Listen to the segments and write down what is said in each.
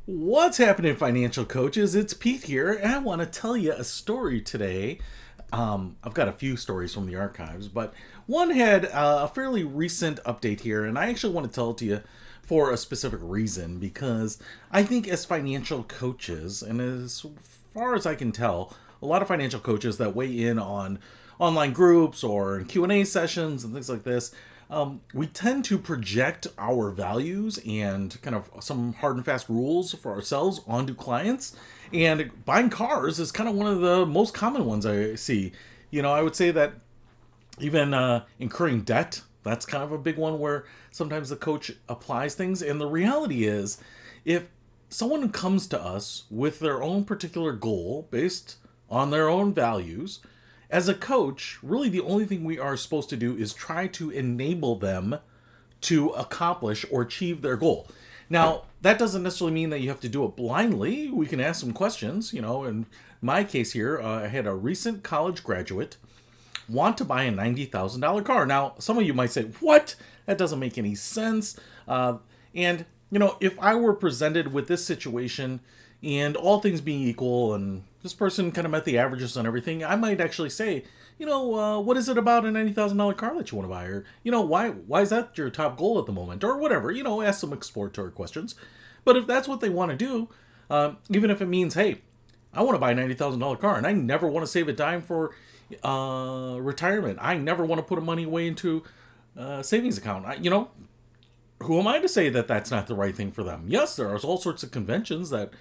What's happening, financial coaches? It's Pete here, and I want to tell you a story today. I've got a few stories from the archives, but one had a fairly recent update here, and I actually want to tell it to you for a specific reason because I think as financial coaches, and as far as I can tell, a lot of financial coaches that weigh in on online groups or in Q&A sessions and things like this, we tend to project our values and kind of some hard and fast rules for ourselves onto clients. And buying cars is kind of one of the most common ones I see. I would say that even incurring debt, that's kind of a big one where sometimes the coach applies things. And the reality is, if someone comes to us with their own particular goal based on their own values, as a coach, really the only thing we are supposed to do is try to enable them to accomplish or achieve their goal. Now, that doesn't necessarily mean that you have to do it blindly. We can ask some questions. In my case here, I had a recent college graduate want to buy a $90,000 car. Now, some of you might say, what? That doesn't make any sense. If I were presented with this situation and all things being equal and this person kind of met the averages on everything, I might actually say, what is it about a $90,000 car that you want to buy? Or, why is that your top goal at the moment? Or whatever, ask some exploratory questions. But if that's what they want to do, even if it means, hey, I want to buy a $90,000 car and I never want to save a dime for retirement. I never want to put money away into a savings account. Who am I to say that that's not the right thing for them? Yes, there are all sorts of conventions that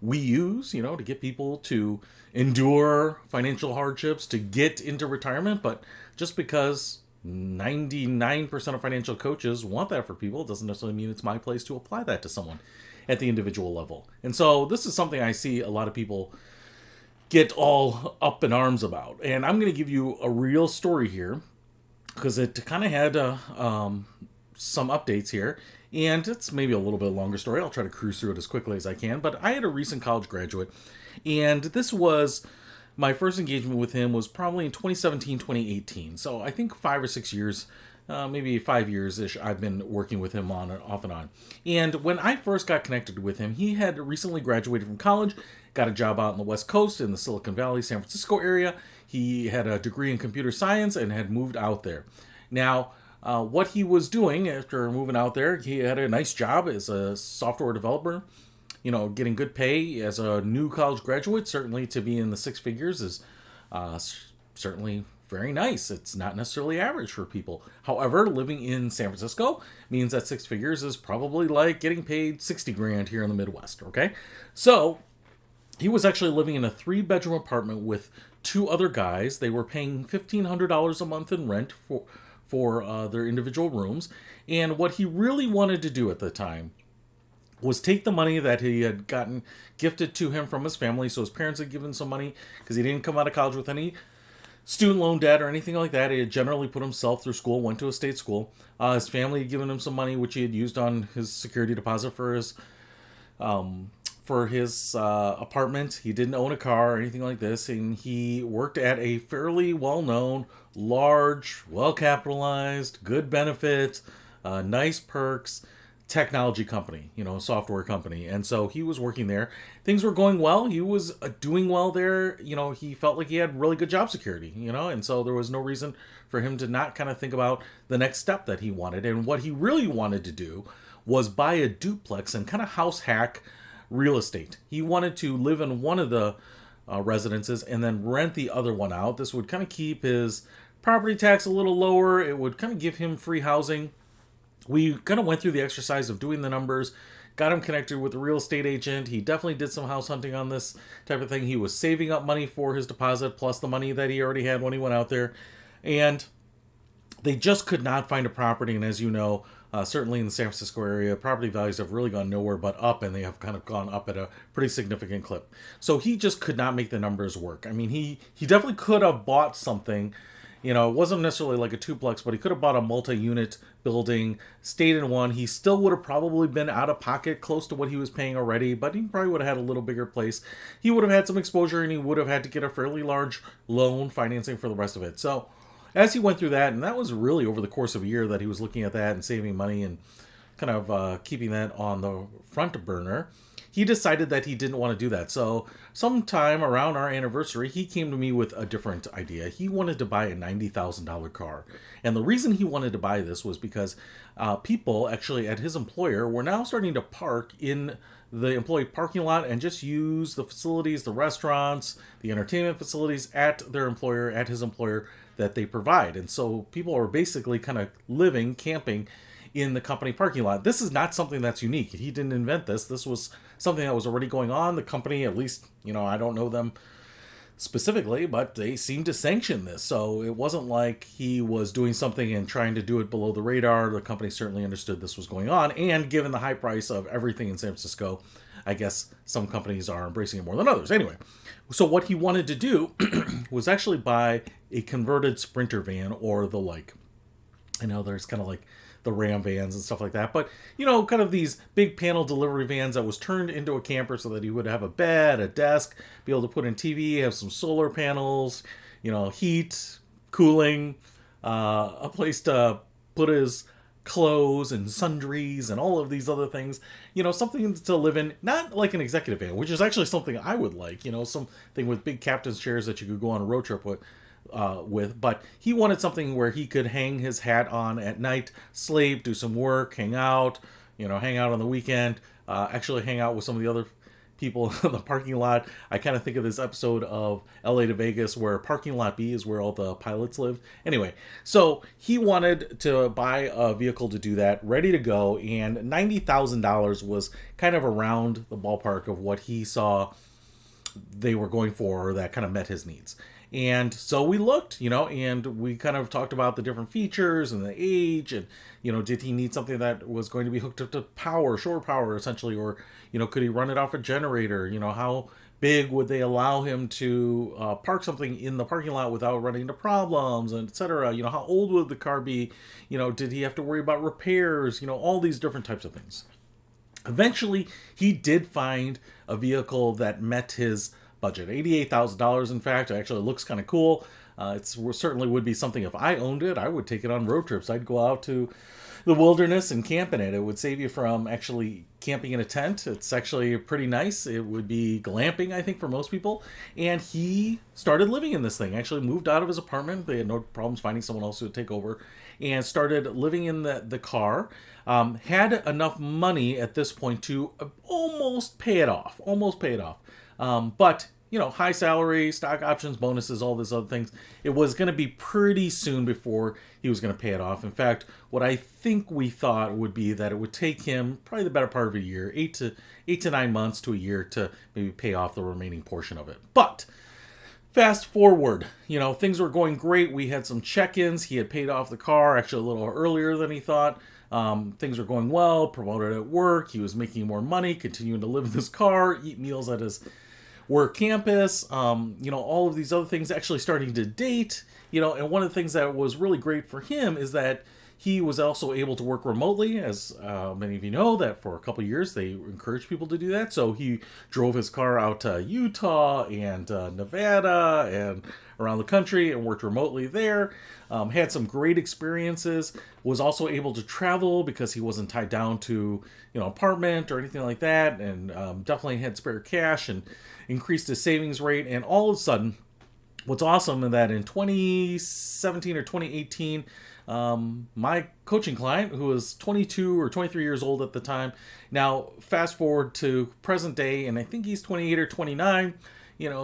we use, to get people to endure financial hardships to get into retirement. But just because 99% of financial coaches want that for people doesn't necessarily mean it's my place to apply that to someone at the individual level. And so this is something I see a lot of people get all up in arms about. And I'm going to give you a real story here because it kind of had some updates here. And it's maybe a little bit longer story. I'll try to cruise through it as quickly as I can. But I had a recent college graduate, and this was my first engagement with him was probably in 2017, 2018. So I think 5 or 6 years, maybe 5 years ish, I've been working with him on and off and on. And when I first got connected with him, he had recently graduated from college, got a job out on the West Coast in the Silicon Valley, San Francisco area. He had a degree in computer science and had moved out there. Now, what he was doing after moving out there, he had a nice job as a software developer, getting good pay as a new college graduate. Certainly to be in the six figures is certainly very nice. It's not necessarily average for people. However, living in San Francisco means that six figures is probably like getting paid 60 grand here in the Midwest, okay? So he was actually living in a 3-bedroom apartment with two other guys. They were paying $1,500 a month in rent for their individual rooms. And what he really wanted to do at the time was take the money that he had gotten gifted to him from his family. So his parents had given some money because he didn't come out of college with any student loan debt or anything like that. He had generally put himself through school, went to a state school. His family had given him some money, which he had used on his security deposit for his apartment. He didn't own a car or anything like this, and he worked at a fairly well-known, large, well-capitalized, good benefits, nice perks technology company, software company. And so he was working there. Things were going well. He was doing well there. He felt like he had really good job security, and so there was no reason for him to not kind of think about the next step that he wanted. And what he really wanted to do was buy a duplex and kind of house hack real estate. He wanted to live in one of the residences and then rent the other one out. This would kind of keep his property tax a little lower. It would kind of give him free housing. We kind of went through the exercise of doing the numbers, got him connected with a real estate agent. He definitely did some house hunting on this type of thing. He was saving up money for his deposit plus the money that he already had when he went out there. And they just could not find a property. And as you know, certainly in the San Francisco area, property values have really gone nowhere but up, and they have kind of gone up at a pretty significant clip. So he just could not make the numbers work. I mean, he definitely could have bought something. It wasn't necessarily like a duplex, but he could have bought a multi-unit building, stayed in one. He still would have probably been out of pocket close to what he was paying already, but he probably would have had a little bigger place. He would have had some exposure, and he would have had to get a fairly large loan financing for the rest of it. So as he went through that, and that was really over the course of a year that he was looking at that and saving money and kind of keeping that on the front burner, he decided that he didn't want to do that. So, sometime around our anniversary, he came to me with a different idea. He wanted to buy a $90,000 car. And the reason he wanted to buy this was because people actually at his employer were now starting to park in the employee parking lot and just use the facilities, the restaurants, the entertainment facilities at their employer, at his employer that they provide. And so people are basically kind of living, camping in the company parking lot. This is not something that's unique. He didn't invent this. This was something that was already going on. The company, at least, I don't know them specifically, but they seemed to sanction this. So it wasn't like he was doing something and trying to do it below the radar. The company certainly understood this was going on. And given the high price of everything in San Francisco, I guess some companies are embracing it more than others. Anyway, so what he wanted to do was actually buy a converted Sprinter van or the like. I know there's kind of like the Ram vans and stuff like that, but kind of these big panel delivery vans that was turned into a camper so that he would have a bed, a desk, be able to put in TV, have some solar panels, heat, cooling, a place to put his clothes and sundries and all of these other things, something to live in, not like an executive van, which is actually something I would like, something with big captain's chairs that you could go on a road trip with, but he wanted something where he could hang his hat on at night, sleep, do some work, hang out on the weekend, actually hang out with some of the other people in the parking lot. I kind of think of this episode of LA to Vegas where parking lot B is where all the pilots lived. Anyway, so he wanted to buy a vehicle to do that, ready to go, and $90,000 was kind of around the ballpark of what he saw they were going for that kind of met his needs. And so we looked, and we kind of talked about the different features and the age and, did he need something that was going to be hooked up to power, shore power essentially, or, could he run it off a generator? How big would they allow him to park something in the parking lot without running into problems, and et cetera? How old would the car be? Did he have to worry about repairs? All these different types of things. Eventually, he did find a vehicle that met his budget. $88,000, in fact. It actually looks kind of cool. It certainly would be something if I owned it. I would take it on road trips. I'd go out to the wilderness and camp in it. It would save you from actually camping in a tent. It's actually pretty nice. It would be glamping, I think, for most people. And he started living in this thing. Actually moved out of his apartment. They had no problems finding someone else who would take over. And started living in the car. Had enough money at this point to almost pay it off. But high salary, stock options, bonuses, all these other things. It was going to be pretty soon before he was going to pay it off. In fact, what I think we thought would be that it would take him probably the better part of a year, 8 to 9 months to a year to maybe pay off the remaining portion of it. But fast forward, things were going great. We had some check-ins. He had paid off the car actually a little earlier than he thought. Things were going well, promoted at work. He was making more money, continuing to live in this car, eat meals at his work campus, all of these other things, actually starting to date, and one of the things that was really great for him is that he was also able to work remotely, as many of you know, that for a couple of years they encouraged people to do that. So he drove his car out to Utah and Nevada and around the country and worked remotely there. Had some great experiences, was also able to travel because he wasn't tied down to apartment or anything like that, and definitely had spare cash and increased his savings rate. And all of a sudden, what's awesome is that in 2017 or 2018, my coaching client, who was 22 or 23 years old at the time, now fast forward to present day, and I think he's 28 or 29,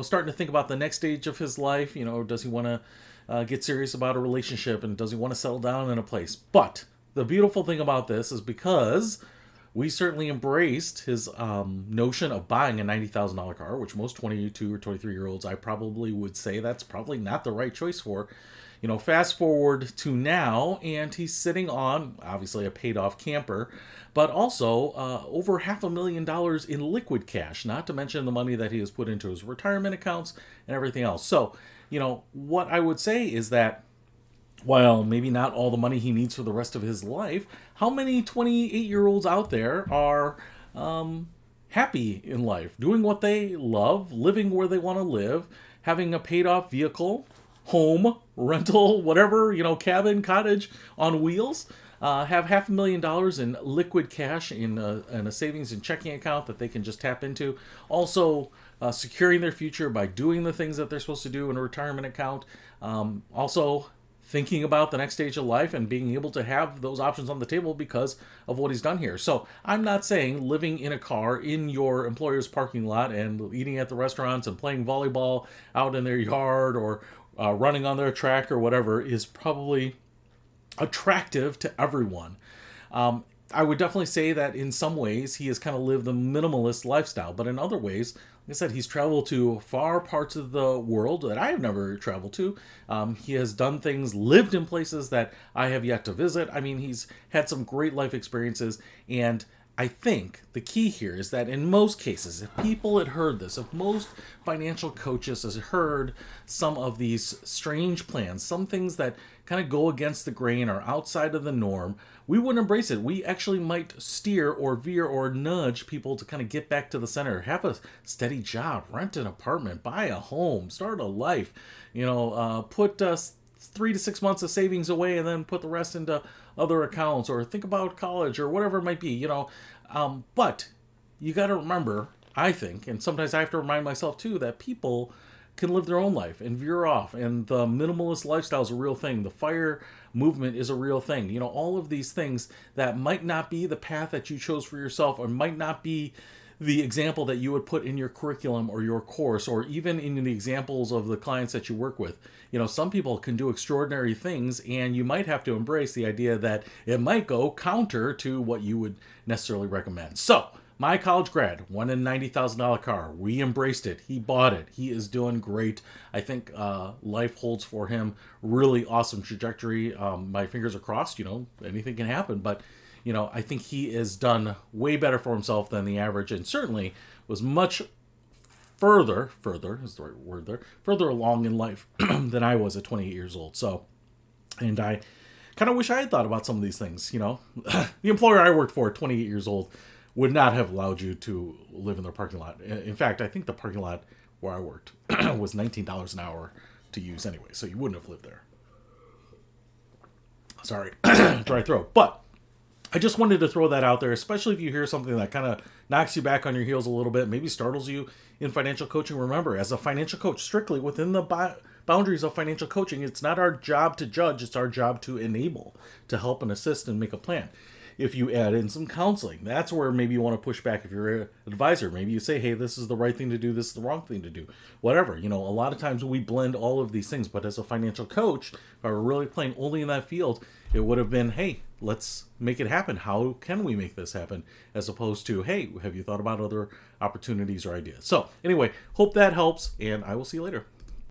starting to think about the next stage of his life. Does he want to get serious about a relationship, and does he want to settle down in a place? But the beautiful thing about this is because we certainly embraced his notion of buying a $90,000 car, which most 22 or 23-year-olds, I probably would say that's probably not the right choice for. Fast forward to now, and he's sitting on, obviously, a paid-off camper, but also over $500,000 in liquid cash, not to mention the money that he has put into his retirement accounts and everything else. So, what I would say is that while maybe not all the money he needs for the rest of his life, how many 28-year-olds out there are happy in life, doing what they love, living where they want to live, having a paid-off vehicle, home, rental, whatever, cabin, cottage on wheels, have $500,000 in liquid cash in a savings and checking account that they can just tap into. Also, securing their future by doing the things that they're supposed to do in a retirement account. Also, thinking about the next stage of life and being able to have those options on the table because of what he's done here. So I'm not saying living in a car in your employer's parking lot and eating at the restaurants and playing volleyball out in their yard or running on their track or whatever is probably attractive to everyone. I would definitely say that in some ways he has kind of lived the minimalist lifestyle, but in other ways, like I said, he's traveled to far parts of the world that I have never traveled to. He has done things, lived in places that I have yet to visit. I mean, he's had some great life experiences, and I think the key here is that in most cases, if people had heard this, if most financial coaches has heard some of these strange plans, some things that kind of go against the grain or outside of the norm, we wouldn't embrace it. We actually might steer or veer or nudge people to kind of get back to the center, have a steady job, rent an apartment, buy a home, start a life, put 3 to 6 months of savings away and then put the rest into other accounts, or think about college or whatever it might be, but you got to remember, I think, and sometimes I have to remind myself too, that people can live their own life and veer off, and the minimalist lifestyle is a real thing. The FIRE movement is a real thing. All of these things that might not be the path that you chose for yourself, or might not be the example that you would put in your curriculum or your course, or even in the examples of the clients that you work with. Some people can do extraordinary things, and you might have to embrace the idea that it might go counter to what you would necessarily recommend. So, my college grad won a $90,000 car. We embraced it. He bought it. He is doing great. I think life holds for him really awesome trajectory. My fingers are crossed. Anything can happen, but I think he has done way better for himself than the average, and certainly was much further is the right word there, further along in life than I was at 28 years old. So, and I kind of wish I had thought about some of these things. The employer I worked for at 28 years old would not have allowed you to live in their parking lot. In fact, I think the parking lot where I worked was $19 an hour to use anyway, so you wouldn't have lived there. Sorry, dry throat. But I just wanted to throw that out there, especially if you hear something that kind of knocks you back on your heels a little bit, maybe startles you in financial coaching. Remember, as a financial coach, strictly within the boundaries of financial coaching, it's not our job to judge, it's our job to enable, to help and assist and make a plan. If you add in some counseling, that's where maybe you want to push back if you're an advisor. Maybe you say, hey, this is the right thing to do, this is the wrong thing to do. Whatever. A lot of times we blend all of these things, but as a financial coach, if I were really playing only in that field, it would have been, hey, let's make it happen. How can we make this happen? As opposed to, hey, have you thought about other opportunities or ideas? So anyway, hope that helps, and I will see you later.